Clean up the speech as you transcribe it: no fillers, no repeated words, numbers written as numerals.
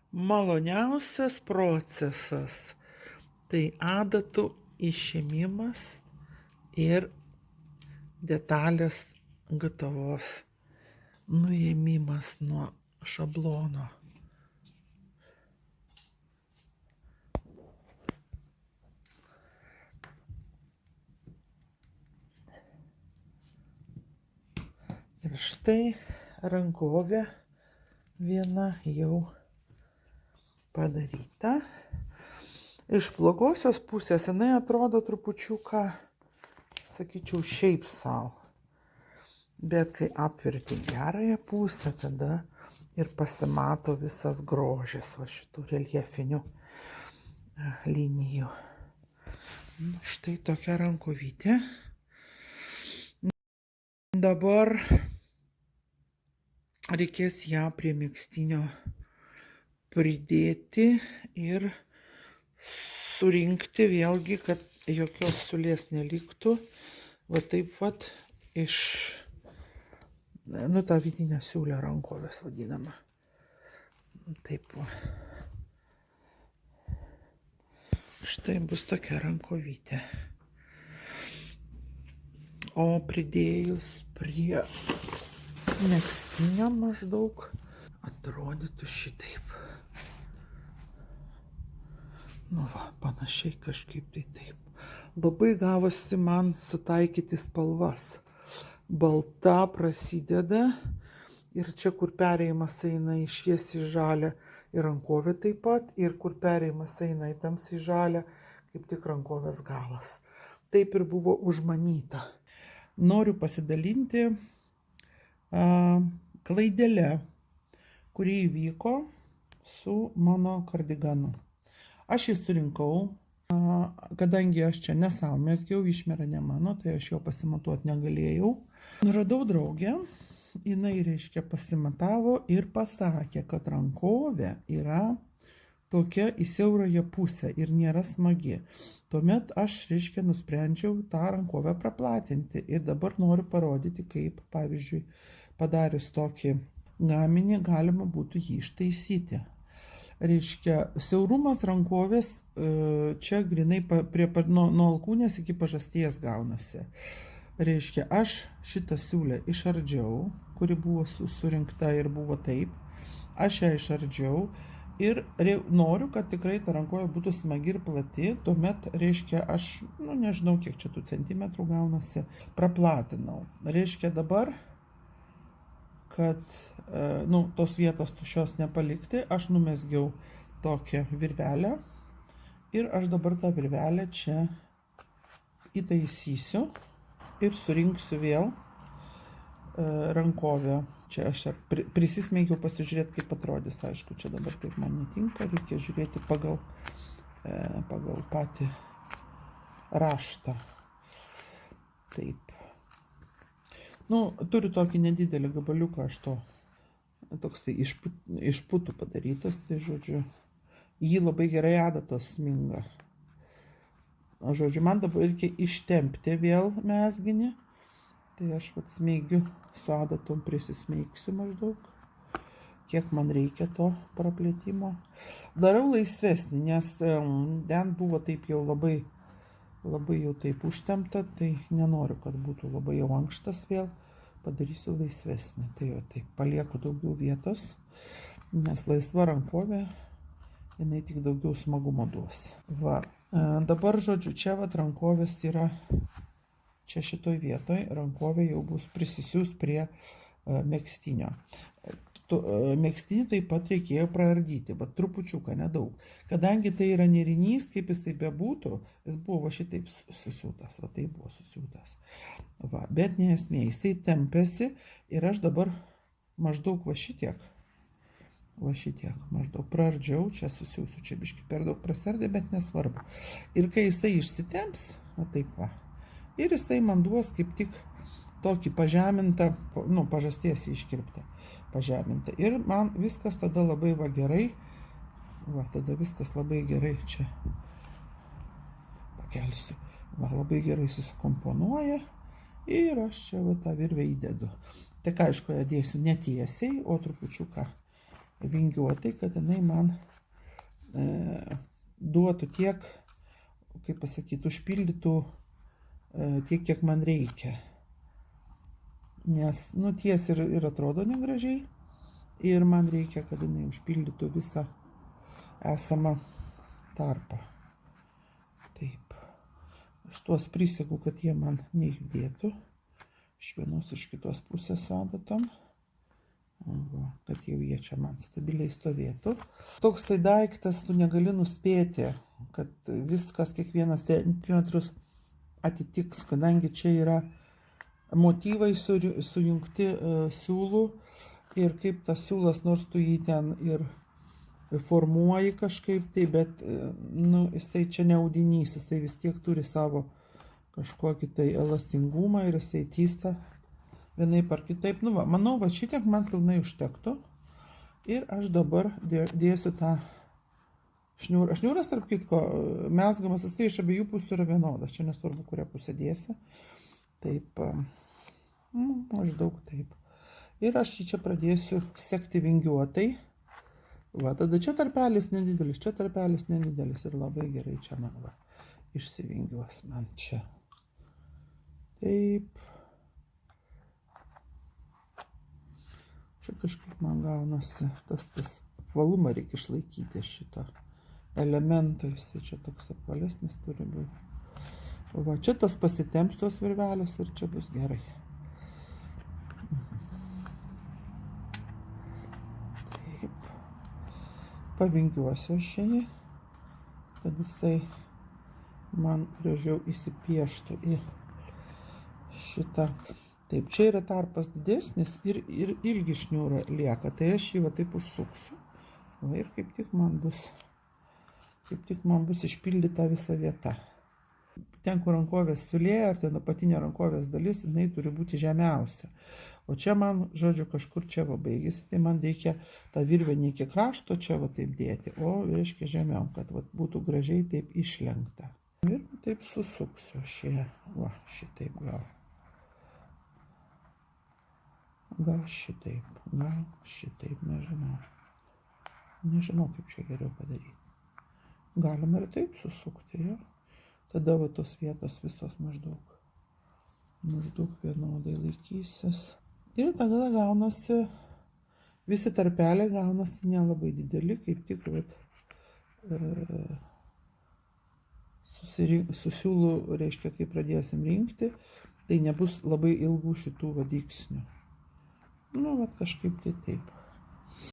Maloniausias procesas tai adatų išėmimas ir detalės gatavos nuėmimas nuo šablono. Ir štai rankovė viena jau padaryta. Iš blogosios pusės jinai atrodo trupučiuką, sakyčiau, šiaip savo. Bet kai apverti gerąją pusę, tada ir pasimato visas grožis va šitų reljefinių linijų. Štai tokia rankovytė. Dabar reikės ją prie megztinio pridėti ir surinkti vėlgi, kad jokios siūlės neliktų. Va taip vat iš, tą vidinę siūlę rankovės vadinama. Taip va. Štai bus tokia rankovytė. O pridėjus prie megztinio maždaug atrodytų šitaip. Nu va, panašiai kažkaip tai taip. Labai gavosi man sutaikyti spalvas. Balta prasideda ir čia, kur perėjimas eina į šviesiai žalią ir rankovė taip pat, ir kur perėjimas eina į tamsiai žalią, kaip tik rankovės galas. Taip ir buvo užmanyta. Noriu pasidalinti klaidelę, kuri įvyko su mano kardiganu. Aš jį surinkau, kadangi aš čia ne savo mezgiau, išmera ne mano, tai aš jo pasimatuoti negalėjau. Radau draugę, jinai, reiškia, pasimatavo ir pasakė, kad rankovė yra tokia į siaurąją pusę ir nėra smagi. Tuomet aš, reiškia, nusprendžiau tą rankovę praplatinti ir dabar noriu parodyti, kaip, pavyzdžiui, padarius tokį gaminį galima būtų jį ištaisyti. Reiškia, siaurumas rankovės čia grinai nuo alkūnės iki pažasties gaunasi. Reiškia, aš šitą siūlę išardžiau, kuri buvo surinkta ir buvo taip. Aš ją išardžiau ir noriu, kad tikrai ta rankovė būtų smagi ir plati. Tuomet, reiškia, aš, nežinau, kiek čia tų centimetrų gaunasi, praplatinau. Reiškia, dabar kad tos vietos tuščios nepalikti, aš numezgiau tokią virvelę ir aš dabar tą virvelę čia įtaisysiu ir surinksiu vėl rankovę. Čia aš prisismeigiau pasižiūrėti, kaip atrodys. Aišku, čia dabar taip man netinka, reikia žiūrėti pagal patį raštą. Taip. Turiu tokį nedidelį gabaliuką, aš toks tai iš putų padarytas, tai žodžiu, jį labai gerai adatos sminga. Žodžiu, man dabar reikia ištempti vėl mezginį, tai aš smeigiu su adatom, prisismeigsiu maždaug, kiek man reikia to praplėtimo. Darau laisvesnį, nes ten buvo taip jau labai jau taip užtempta, tai nenoriu, kad būtų labai jau ankštas vėl, padarysiu laisvesnį. Tai jau taip, palieku daugiau vietos, nes laisva rankovė, jinai tik daugiau smagumo duos. Va, dabar, žodžiu, čia vat rankovės yra, čia šitoj vietoj rankovė jau bus prisisiūs prie megztinio. Megztinį taip pat reikėjo praardyti, bet trupučiuką, nedaug. Kadangi tai yra nėrinys, kaip jisai bebūtų, jis buvo va šitaip susiūtas, va taip buvo susiūtas. Va, bet nesmė, jisai tempėsi ir aš dabar maždaug va šitiek maždaug praardžiau, čia susiūsiu, čia biškai per daug prasardė, bet nesvarbu. Ir kai jisai išsitemps, va taip va, ir jisai man duos kaip tik tokį pažemintą, pažasties iškirptą. Pažeminta. Ir man viskas tada labai va gerai, tada viskas labai gerai čia pakelsiu. Labai gerai susikomponuoja ir aš čia tą virvę įdedu. Tik aišku, ją dėsiu netiesiai, o trupučiuką vingiuotai, kad jinai man duotų tiek, kaip pasakyti, užpildytų tiek, kiek man reikia. Nes, ties ir atrodo negražiai. Ir man reikia, kad jinai užpildytų visą esamą tarpą. Taip. Aš tuos prisegu, kad jie man nejudėtų. Iš vienos, iš kitos pusės su adatom. Kad jau jie čia man stabiliai stovėtų. Toks tai daiktas, tu negali nuspėti, kad viskas, kiekvienas centimetrus atitiks, kadangi čia yra motyvai sujungti siūlų ir kaip tas siūlas, nors tu jį ten ir formuoji kažkaip tai, bet jisai čia ne audinys, jisai vis tiek turi savo kažkokį tai elastingumą ir jisai tysta vienaip ar kitaip. Manau, šitiek man pilnai užtektų ir aš dabar dėsiu tą šniūrą. Šniūras, tarp kitko, mezgamas, tai iš abiejų pusių yra vienodas, čia nesvarbu, kurią pusę dėsi. Taip, maždaug taip. Ir aš jį čia pradėsiu sekti vingiuotai. Tada čia tarpelis nedidelis, čia tarpelis nedidelis ir labai gerai čia man išsivingiuos man čia. Taip. Čia kažkaip man gaunasi, tas apvalumą reikia išlaikyti šito elemento, jisai čia toks apvalesnis turi būti. Čia tas pasitemps tos virvelės ir čia bus gerai. Taip. Pavingiuosiu aš jį, kad jisai man gražiau įsipieštų į šitą. Taip, čia yra tarpas didesnis ir ilgi šniūro lieka, tai aš jį taip užsuksiu. Ir kaip tik man bus išpildyta visa vieta. Ten, kur rankovės sulėja, ar ten apatinė rankovės dalis, jinai turi būti žemiausia. O čia man, žodžiu, kažkur čia baigėsi, tai man reikia tą virvenį iki krašto čia taip dėti, o reiškia žemiau, kad būtų gražiai taip išlenkta. Ir taip susuksiu šitaip gal. Gal šitaip, nežinau. Nežinau, kaip čia geriau padaryti. Galima ir taip susukti, jo. Tada tos vietos visos maždaug vienodai laikysis. Ir tada gaunasi, visi tarpeliai gaunasi nelabai dideli, kaip tik su siūlu, reiškia, kai pradėsim rinkti, tai nebus labai ilgų šitų dygsnių. Kažkaip tai taip.